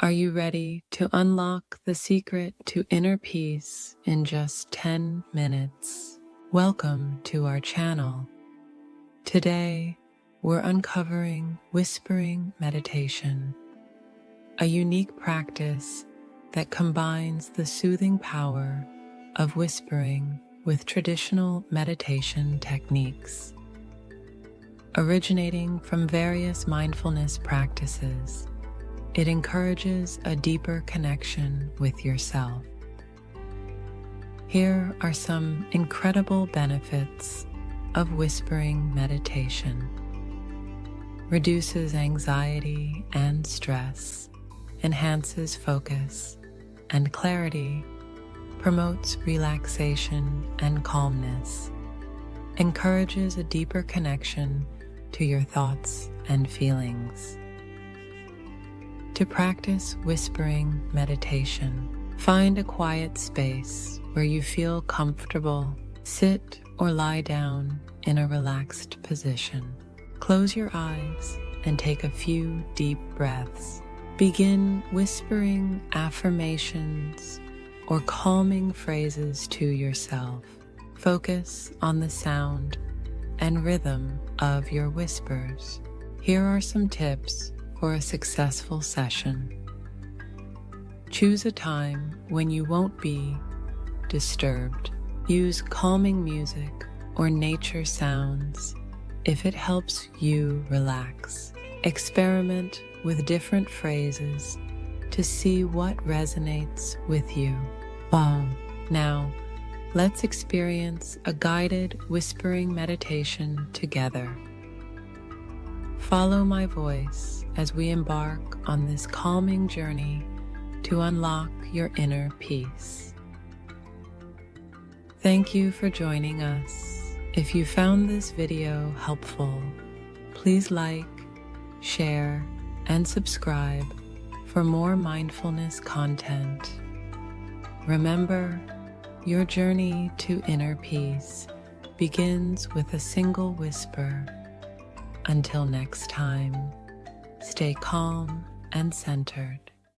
Are you ready to unlock the secret to inner peace in just 10 minutes? Welcome to our channel. Today, we're uncovering whispering meditation, a unique practice that combines the soothing power of whispering with traditional meditation techniques. Originating from various mindfulness practices, it encourages a deeper connection with yourself. Here are some incredible benefits of whispering meditation. Reduces anxiety and stress, enhances focus and clarity, promotes relaxation and calmness, encourages a deeper connection to your thoughts and feelings. To practice whispering meditation, find a quiet space where you feel comfortable. Sit or lie down in a relaxed position. Close your eyes and take a few deep breaths. Begin whispering affirmations or calming phrases to yourself. Focus on the sound and rhythm of your whispers. Here are some tips for a successful session. Choose a time when you won't be disturbed. Use calming music or nature sounds if it helps you relax. Experiment with different phrases to see what resonates with you. Now, let's experience a guided whispering meditation together. Follow my voice as we embark on this calming journey to unlock your inner peace. Thank you for joining us. If you found this video helpful, please like, share, and subscribe for more mindfulness content. Remember, your journey to inner peace begins with a single whisper. Until next time, stay calm and centered.